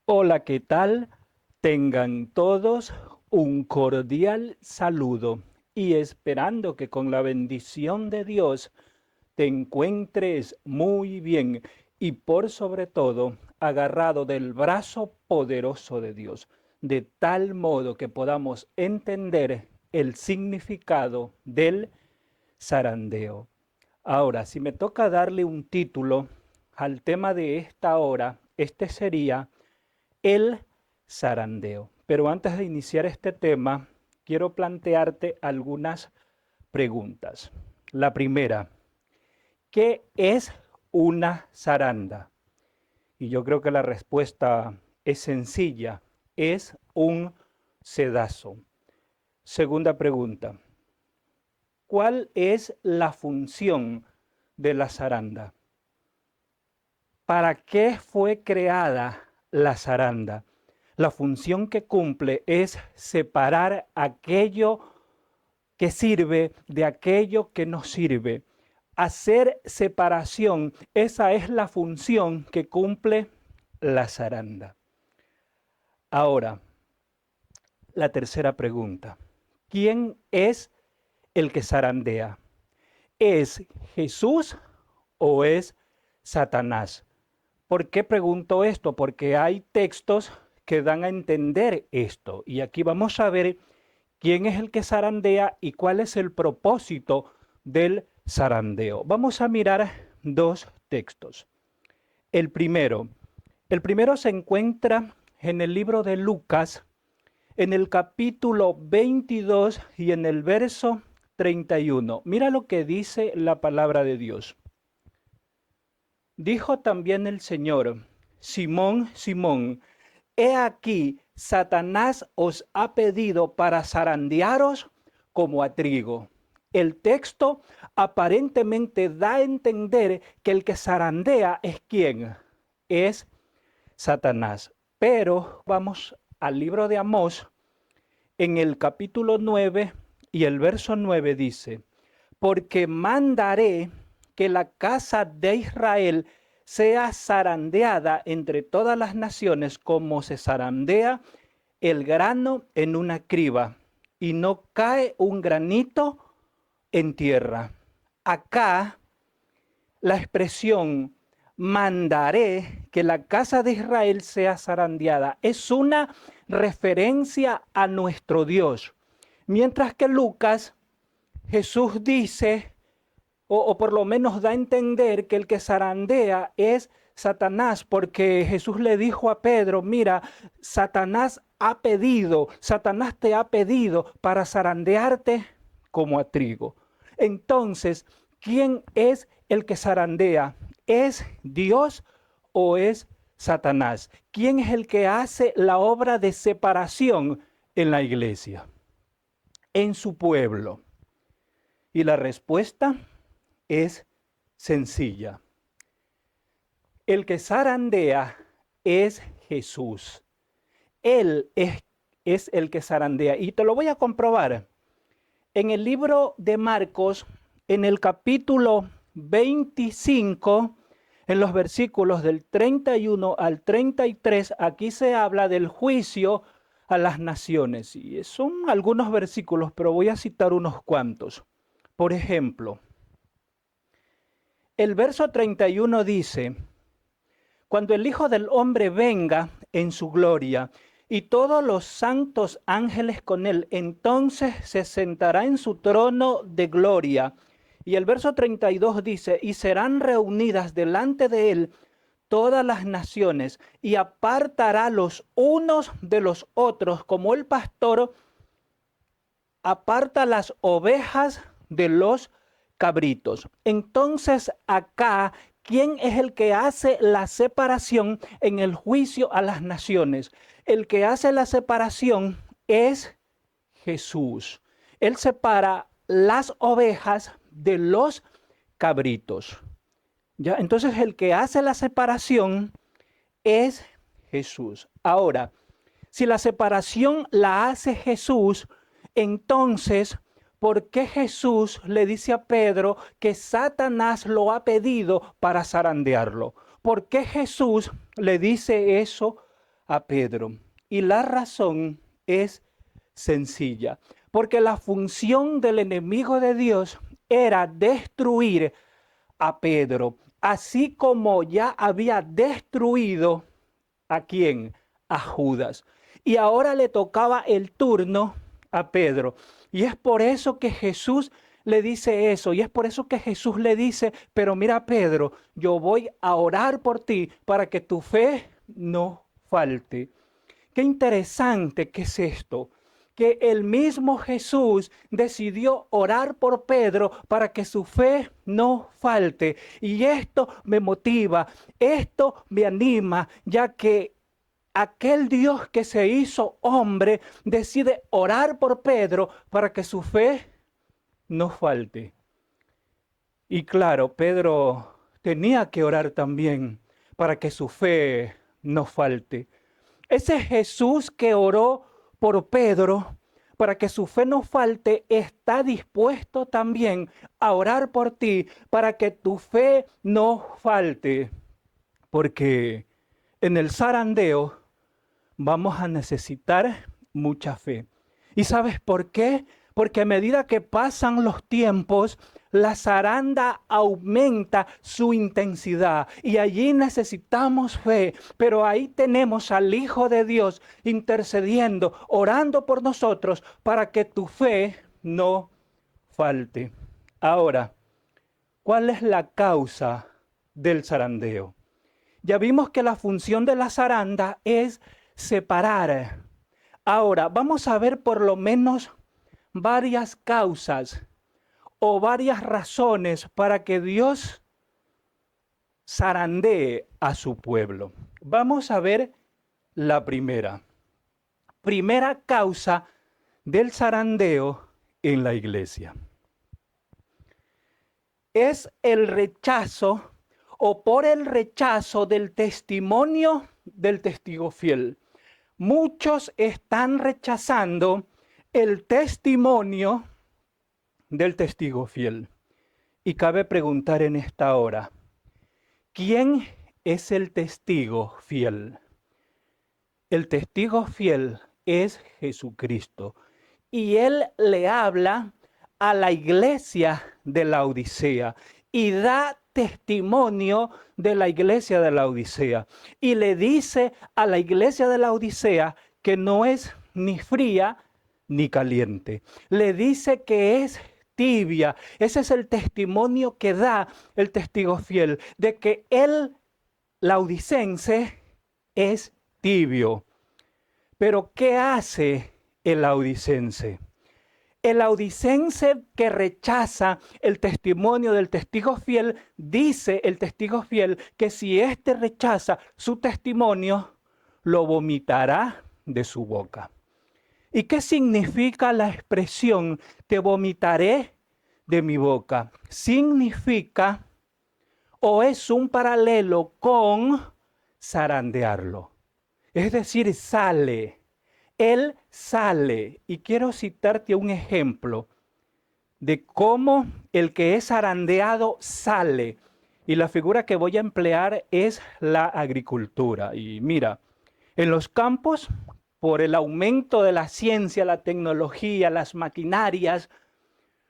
Hola, ¿qué tal? Tengan todos un cordial saludo y esperando que con la bendición de Dios te encuentres muy bien y por sobre todo agarrado del brazo poderoso de Dios, de tal modo que podamos entender el significado del zarandeo. Ahora, si me toca darle un título al tema de esta hora, este sería el zarandeo. Pero antes de iniciar este tema, quiero plantearte algunas preguntas. La primera, ¿qué es una zaranda? Y yo creo que la respuesta es sencilla, es un sedazo. Segunda pregunta, ¿cuál es la función de la zaranda? ¿Para qué fue creada la zaranda? La función que cumple es separar aquello que sirve de aquello que no sirve. Hacer separación, esa es la función que cumple la zaranda. Ahora, la tercera pregunta. ¿Quién es el que zarandea? ¿Es Jesús o es Satanás? ¿Por qué pregunto esto? Porque hay textos que dan a entender esto. Y aquí vamos a ver quién es el que zarandea y cuál es el propósito del zarandeo. Vamos a mirar dos textos. El primero, el primero se encuentra en el libro de Lucas, en el capítulo 22 y en el verso 31. Mira lo que dice la palabra de Dios. Dijo también el Señor: Simón, Simón, he aquí, Satanás os ha pedido para zarandearos como a trigo. El texto aparentemente da a entender que el que zarandea es quién, es Satanás. Pero vamos al libro de Amós, en el capítulo 9 y el verso 9 dice: porque mandaré que la casa de Israel sea zarandeada entre todas las naciones como se zarandea el grano en una criba y no cae un granito en tierra. Acá la expresión mandaré que la casa de Israel sea zarandeada es una referencia a nuestro Dios. Mientras que Lucas, Jesús dice, o por lo menos da a entender que el que zarandea es Satanás, porque Jesús le dijo a Pedro: mira, Satanás te ha pedido para zarandearte como a trigo. Entonces, ¿quién es el que zarandea? ¿Es Dios o es Satanás? ¿Quién es el que hace la obra de separación en la iglesia, en su pueblo? Y la respuesta es sencilla. El que zarandea es Jesús. Él es el que zarandea. Y te lo voy a comprobar. En el libro de Marcos, en el capítulo 25, en los versículos del 31 al 33, aquí se habla del juicio a las naciones. Y son algunos versículos, pero voy a citar unos cuantos. Por ejemplo, el verso 31 dice: cuando el Hijo del Hombre venga en su gloria y todos los santos ángeles con él, entonces se sentará en su trono de gloria. Y el verso 32 dice: y serán reunidas delante de él todas las naciones y apartará los unos de los otros, como el pastor aparta las ovejas de los cabritos. Entonces acá, ¿quién es el que hace la separación en el juicio a las naciones? El que hace la separación es Jesús. Él separa las ovejas de los cabritos. ¿Ya? Entonces el que hace la separación es Jesús. Ahora, si la separación la hace Jesús, entonces, ¿por qué Jesús le dice a Pedro que Satanás lo ha pedido para zarandearlo? ¿Por qué Jesús le dice eso a Pedro. Y la razón es sencilla, porque la función del enemigo de Dios era destruir a Pedro, así como ya había destruido ¿a quién? A Judas. Y ahora le tocaba el turno a Pedro. Y es por eso que Jesús le dice eso. Y es por eso que Jesús le dice, pero mira Pedro, yo voy a orar por ti para que tu fe no falte. Qué interesante que es esto, que el mismo Jesús decidió orar por Pedro para que su fe no falte. Y esto me motiva, esto me anima, ya que aquel Dios que se hizo hombre decide orar por Pedro para que su fe no falte. Y claro, Pedro tenía que orar también para que su fe no falte. Ese Jesús que oró por Pedro para que su fe no falte, está dispuesto también a orar por ti para que tu fe no falte. Porque en el zarandeo vamos a necesitar mucha fe. ¿Y sabes por qué? Porque a medida que pasan los tiempos, la zaranda aumenta su intensidad y allí necesitamos fe, pero ahí tenemos al Hijo de Dios intercediendo, orando por nosotros para que tu fe no falte. Ahora, ¿cuál es la causa del zarandeo? Ya vimos que la función de la zaranda es separar. Ahora, vamos a ver por lo menos varias causas o varias razones para que Dios zarandee a su pueblo. Vamos a ver la primera. Primera causa del zarandeo en la iglesia. Es el rechazo o por el rechazo del testimonio del testigo fiel. Muchos están rechazando el testimonio del testigo fiel. Y cabe preguntar en esta hora, ¿quién es el testigo fiel? El testigo fiel es Jesucristo. Y él le habla a la iglesia de la Odisea y da testimonio de la iglesia de la Odisea. Y le dice a la iglesia de la Odisea que no es ni fría ni caliente. Le dice que es tibia. Ese es el testimonio que da el testigo fiel, de que el laodicense es tibio. Pero ¿qué hace el laodicense? El laodicense que rechaza el testimonio del testigo fiel, dice el testigo fiel que si éste rechaza su testimonio, lo vomitará de su boca. ¿Y qué significa la expresión te vomitaré de mi boca? Significa o es un paralelo con zarandearlo. Es decir, sale. Él sale. Y quiero citarte un ejemplo de cómo el que es zarandeado sale. Y la figura que voy a emplear es la agricultura. Y mira, en los campos, por el aumento de la ciencia, la tecnología, las maquinarias,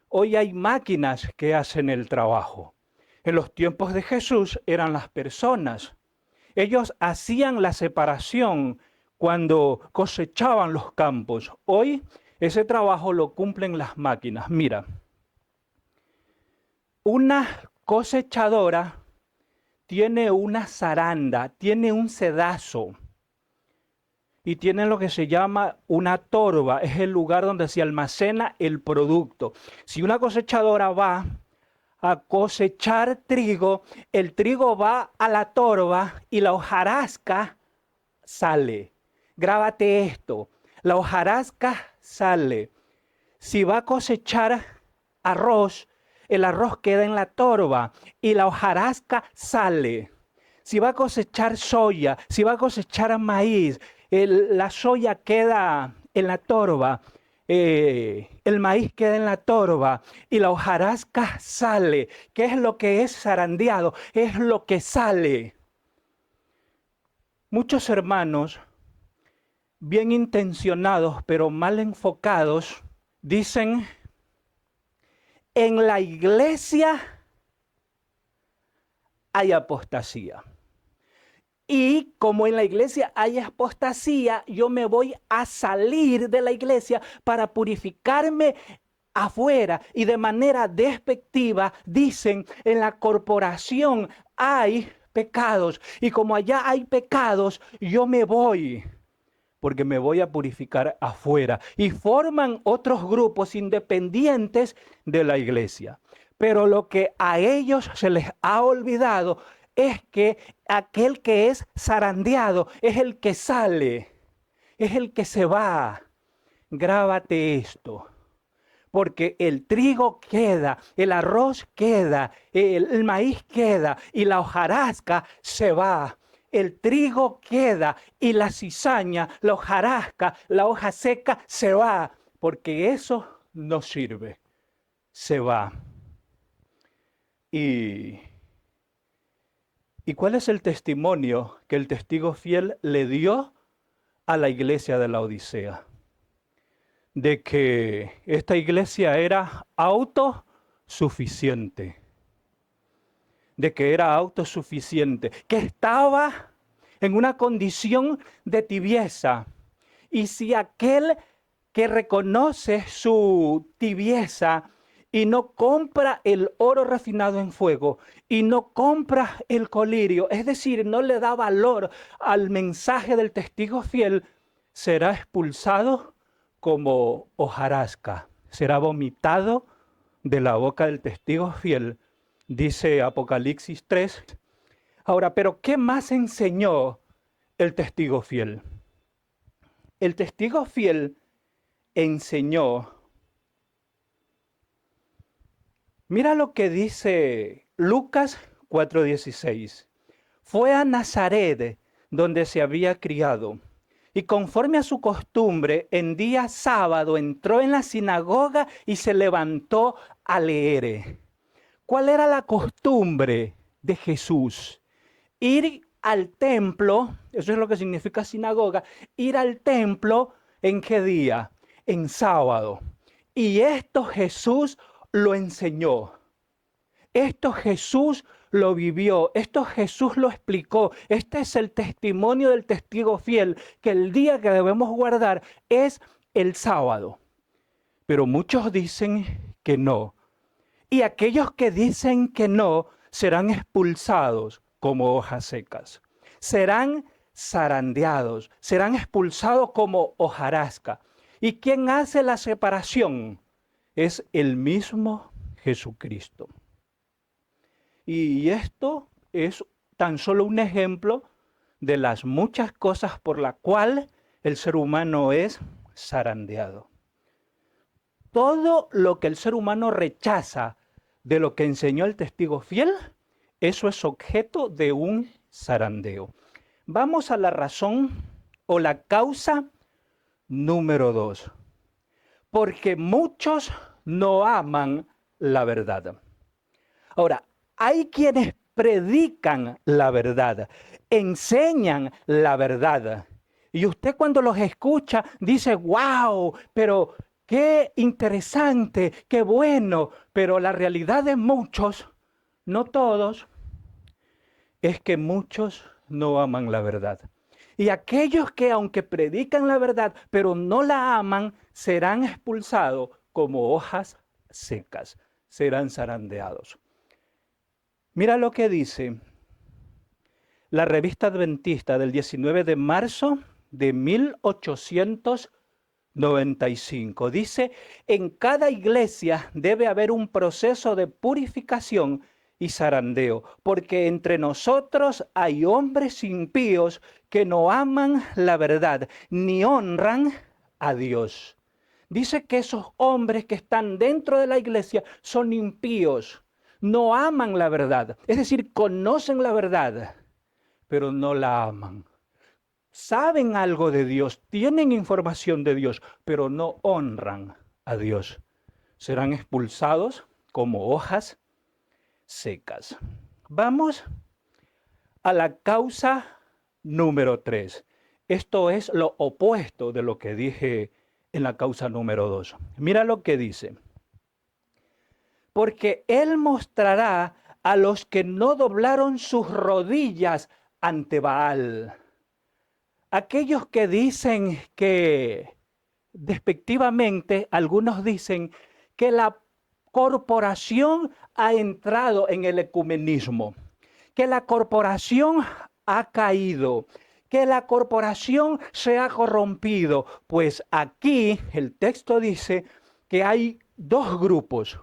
hoy hay máquinas que hacen el trabajo. En los tiempos de Jesús eran las personas. Ellos hacían la separación cuando cosechaban los campos. Hoy ese trabajo lo cumplen las máquinas. Mira, una cosechadora tiene una zaranda, tiene un sedazo y tiene lo que se llama una torba. Es el lugar donde se almacena el producto. Si una cosechadora va a cosechar trigo, el trigo va a la torba y la hojarasca sale. Grábate esto, la hojarasca sale. Si va a cosechar arroz, el arroz queda en la torba y la hojarasca sale. Si va a cosechar soya, si va a cosechar maíz, la soya queda en la torba. El maíz queda en la torba y la hojarasca sale. ¿Qué es lo que es zarandeado? Es lo que sale. Muchos hermanos bien intencionados, pero mal enfocados, dicen, en la iglesia hay apostasía. Y como en la iglesia hay apostasía, yo me voy a salir de la iglesia para purificarme afuera. Y de manera despectiva dicen, en la corporación hay pecados. Y como allá hay pecados, yo me voy, porque me voy a purificar afuera. Y forman otros grupos independientes de la iglesia. Pero lo que a ellos se les ha olvidado es que aquel que es zarandeado es el que sale, es el que se va. Grábate esto. Porque el trigo queda, el arroz queda, el maíz queda y la hojarasca se va. El trigo queda y la cizaña, la hojarasca, la hoja seca se va. Porque eso no sirve, se va. ¿Y cuál es el testimonio que el testigo fiel le dio a la iglesia de la Odisea? De que esta iglesia era autosuficiente, que estaba en una condición de tibieza. Y si aquel que reconoce su tibieza y no compra el oro refinado en fuego y no compra el colirio, es decir, no le da valor al mensaje del testigo fiel, será expulsado como hojarasca, será vomitado de la boca del testigo fiel, dice Apocalipsis 3. Ahora, ¿pero qué más enseñó el testigo fiel? El testigo fiel enseñó, mira lo que dice Lucas 4:16. Fue a Nazaret, donde se había criado. Y conforme a su costumbre, en día sábado entró en la sinagoga y se levantó a leer. ¿Cuál era la costumbre de Jesús? Ir al templo, eso es lo que significa sinagoga, ir al templo, ¿en qué día? En sábado. Y esto Jesús lo enseñó. Esto Jesús lo vivió, esto Jesús lo explicó. Este es el testimonio del testigo fiel, que el día que debemos guardar es el sábado. Pero muchos dicen que no. Y aquellos que dicen que no serán expulsados como hojas secas. Serán zarandeados, serán expulsados como hojarasca. ¿Y quién hace la separación? Es el mismo Jesucristo. Y esto es tan solo un ejemplo de las muchas cosas por las cuales el ser humano es zarandeado. Todo lo que el ser humano rechaza de lo que enseñó el testigo fiel, eso es objeto de un zarandeo. Vamos a la razón o la causa número 2. Porque muchos no aman la verdad. Ahora, hay quienes predican la verdad, enseñan la verdad. Y usted cuando los escucha dice, wow, pero qué interesante, qué bueno. Pero la realidad de muchos, no todos, es que muchos no aman la verdad. Y aquellos que aunque predican la verdad, pero no la aman, serán expulsados como hojas secas, serán zarandeados. Mira lo que dice la revista adventista del 19 de marzo de 1895. Dice, en cada iglesia debe haber un proceso de purificación y zarandeo, porque entre nosotros hay hombres impíos que no aman la verdad ni honran a Dios. Dice que esos hombres que están dentro de la iglesia son impíos. No aman la verdad, es decir, conocen la verdad, pero no la aman. Saben algo de Dios, tienen información de Dios, pero no honran a Dios. Serán expulsados como hojas secas. Vamos a la causa número 3. Esto es lo opuesto de lo que dije en la causa número 2. Mira lo que dice. Porque Él mostrará a los que no doblaron sus rodillas ante Baal. Aquellos que dicen que, despectivamente, algunos dicen que la corporación ha entrado en el ecumenismo, que la corporación ha caído, que la corporación se ha corrompido. Pues aquí el texto dice que hay dos grupos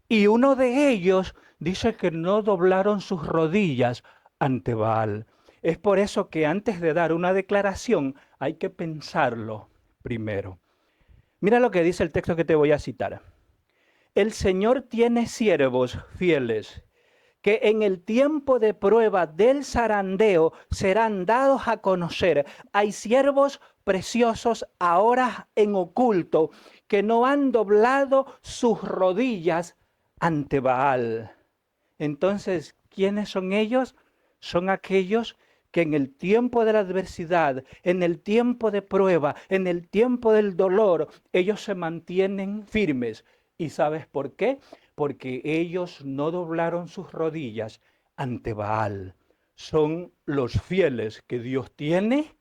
y uno de ellos dice que no doblaron sus rodillas ante Baal. Es por eso que antes de dar una declaración hay que pensarlo primero. Mira lo que dice el texto que te voy a citar. El Señor tiene siervos fieles que en el tiempo de prueba del zarandeo serán dados a conocer. Hay siervos preciosos ahora en oculto que no han doblado sus rodillas ante Baal. Entonces, ¿quiénes son ellos? Son aquellos que en el tiempo de la adversidad, en el tiempo de prueba, en el tiempo del dolor, ellos se mantienen firmes. ¿Y sabes por qué? Porque ellos no doblaron sus rodillas ante Baal. Son los fieles que Dios tiene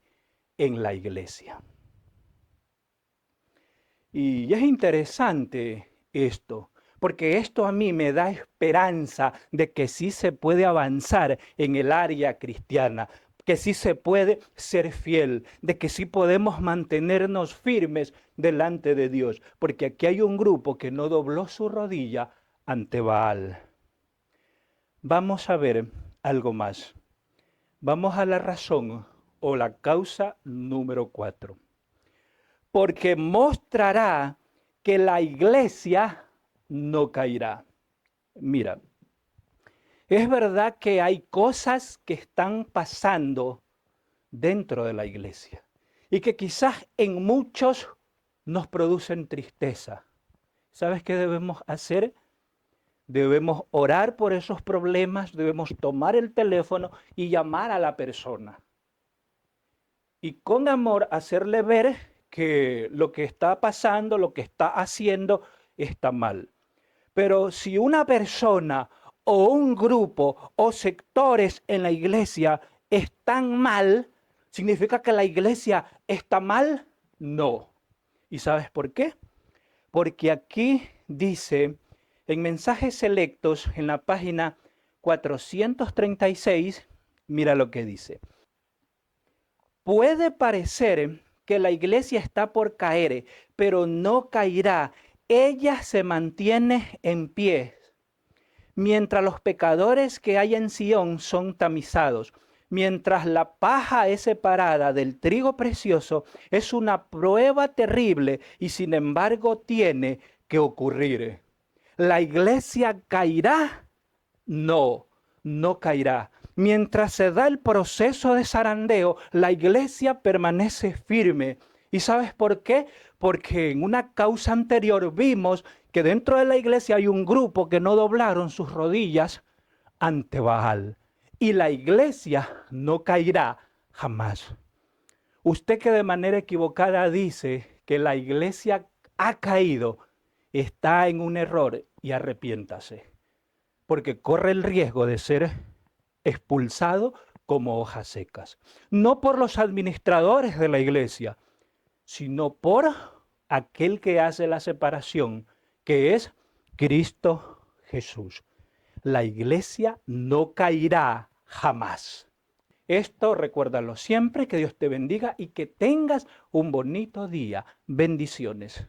en la iglesia. Y es interesante esto, porque esto a mí me da esperanza de que sí se puede avanzar en el área cristiana, que sí se puede ser fiel, de que sí podemos mantenernos firmes delante de Dios, porque aquí hay un grupo que no dobló su rodilla ante Baal. Vamos a ver algo más. Vamos a la razón o la causa número 4. Porque mostrará que la iglesia no caerá. Mira, es verdad que hay cosas que están pasando dentro de la iglesia y que quizás en muchos nos producen tristeza. ¿Sabes qué debemos hacer? Debemos orar por esos problemas, debemos tomar el teléfono y llamar a la persona. Y con amor hacerle ver que lo que está pasando, lo que está haciendo, está mal. Pero si una persona o un grupo o sectores en la iglesia están mal, ¿significa que la iglesia está mal? No. ¿Y sabes por qué? Porque aquí dice, en mensajes selectos, en la página 436, mira lo que dice. Puede parecer que la iglesia está por caer, pero no caerá. Ella se mantiene en pie, mientras los pecadores que hay en Sión son tamizados. Mientras la paja es separada del trigo precioso, es una prueba terrible y sin embargo tiene que ocurrir. ¿La iglesia caerá? No, no caerá. Mientras se da el proceso de zarandeo, la iglesia permanece firme. ¿Y sabes por qué? Porque en una causa anterior vimos que dentro de la iglesia hay un grupo que no doblaron sus rodillas ante Baal. Y la iglesia no caerá jamás. Usted que de manera equivocada dice que la iglesia ha caído, está en un error y arrepiéntase. Porque corre el riesgo de ser expulsado como hojas secas. No por los administradores de la iglesia, sino por aquel que hace la separación, que es Cristo Jesús. La iglesia no caerá jamás. Esto recuérdalo siempre, que Dios te bendiga y que tengas un bonito día. Bendiciones.